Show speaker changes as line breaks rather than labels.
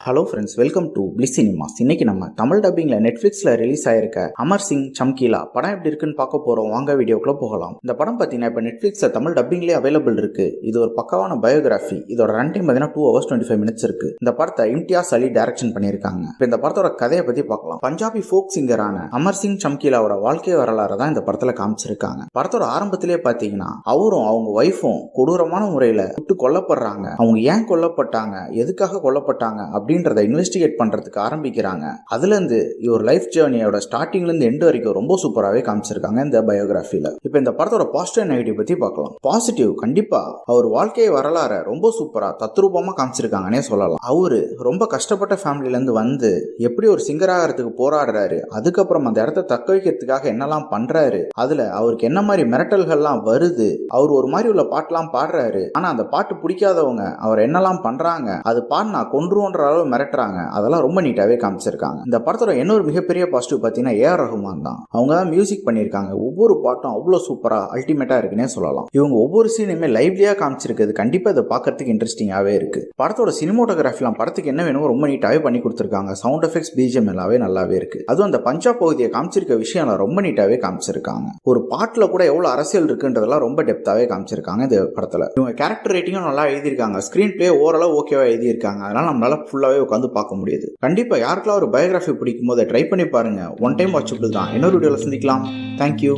Hello friends, welcome to bliss cinemas. இன்னைக்கு நம்ம Tamil டப்பிங்ல நெட்ஃபிளிக்ஸ்ல release ஆயிருக்க அமர் சிங் சம்கீலா படம் எப்படி இருக்குன்னு பார்க்க போறோம். வாங்க வீடியோக்குள்ள போகலாம். இந்த படம் பார்த்தீங்கன்னா இப்போ நெட்ஃபிளிக்ஸ்ல தமிழ் டப்பிங்லேயே அவைலபிள் இருக்கு. இது ஒரு பக்காவான பயோகிராஃபி. இதோட ரன் டைம் பார்த்தீங்கன்னா 2 hours 25 minutes இருக்கு. இந்த படத்தை இம்தியாஸ் அலி டைரக்ஷன் பண்ணியிருக்காங்க. இப்போ இந்த படத்தோட கதையை பத்தி பார்க்கலாம். பஞ்சாபி ஃபோக் சிங்கரான அமர் சிங் சம்கீலாவோட வாழ்க்கை வரலாறு தான் இந்த படத்துல காமிச்சிருக்காங்க. படத்தோட ஆரம்பத்திலேயே பார்த்தீங்கன்னா அவரும் அவங்க ஒய்ஃபும் கொடூரமான முறையில சுட்டு கொல்லப்படுறாங்க. அவங்க ஏன் கொல்லப்பட்டாங்க, எதுக்காக கொல்லப்பட்டாங்க அப்படின்றத இன்வெஸ்டிகேட் பண்றதுக்கு ஆரம்பிக்கிறாங்க. அதுல இருந்து இவர் லைஃப் ஜேர்னியோட ஸ்டார்டிங்ல இருந்து எண்ட் வரைக்கும் ரொம்ப சூப்பராகவே காமிச்சிருக்காங்க இந்த பயோகிராஃபில. இப்போ இந்த படத்தோட பாசிட்டிவ் நெகட்டிவ் பத்தி பார்க்கலாம். பாசிட்டிவ், கண்டிப்பா அவர் வாழ்க்கை வரலாறு ரொம்ப சூப்பரா தத்ரூபமா காமிச்சிருக்காங்கன்னே சொல்லலாம். அவரு ரொம்ப கஷ்டப்பட்ட ஃபேமிலில இருந்து வந்து எப்படி ஒரு சிங்கர் ஆகிறதுக்கு போராடுறாரு, அதுக்கப்புறம் அந்த இடத்த தக்க வைக்கிறதுக்காக என்னெல்லாம் பண்றாரு, அதுல அவருக்கு என்ன மாதிரி மிரட்டல்கள்லாம் வருது, அவர் ஒரு மாதிரி உள்ள பாட்டெல்லாம் பாடுறாரு, ஆனா அந்த பாட்டு பிடிக்காதவங்க அவர் என்னெல்லாம் பண்றாங்க, அது பாடினா கொன்றுன்ற அளவு மிரட்டுறாங்க, அதெல்லாம் ரொம்ப நீட்டாவே காமிச்சிருக்காங்க. இந்த படத்தோட இன்னொரு மிகப்பெரிய பாசிட்டிவ் பார்த்தீங்கன்னா ஏஆர் ரஹ்மான் தான். அவங்க தான் மியூசிக் பண்ணியிருக்காங்க. ஒவ்வொரு பாட்டும் அவ்வளோ சூப்பரா அல்டிமேட்டா இருக்குன்னே சொல்லலாம். இவங்க ஒவ்வொரு சீனுமே லைவ்லியா காமிச்சிருக்குது. கண்டிப்பா இதை பார்க்கறதுக்கு இன்ட்ரெஸ்டிங்காவே இருக்கு. படத்தோட சினிமோட்டோகிராஃபிலாம் படத்துக்கு என்ன வேணுமோ ரொம்ப நீட்டாவே பண்ணி கொடுத்துருக்காங்க. சவுண்ட் எஃபெக்ட்ஸ், பிஜிஎம் எல்லாமே நல்லாவே இருக்கு. அதுவும் அந்த பஞ்சாப் பகுதியை காமிச்சிருக்க விஷயம் ரொம்ப நீட்டாவே காமிச்சிருக்காங்க. ஒரு பாட்டுல கூட எவ்வளவு அரசியல் இருக்குன்றதெல்லாம் ரொம்ப டெப்தாவே காமிச்சிருக்காங்க இந்த படத்துல. இவங்க கேரக்டர் ரேட்டிங்கும் நல்லா எழுதியிருக்காங்க. ஸ்கிரீன் பிளே ஓரளவு ஓகேவா எழுதியிருக்காங்க. அதனால நம்மளால ஃபுல்லாவே உட்காந்து பார்க்க முடியுது. கண்டிப்பா யாருக்கெல்லாம் ஒரு பயோகிராஃபி பிடிக்கும் போது ட்ரை பண்ணி பாருங்க. ஒன் டைம் வாட்சபிள் தான். இன்னொரு வீடியோல சந்திக்கலாம். தேங்க்யூ.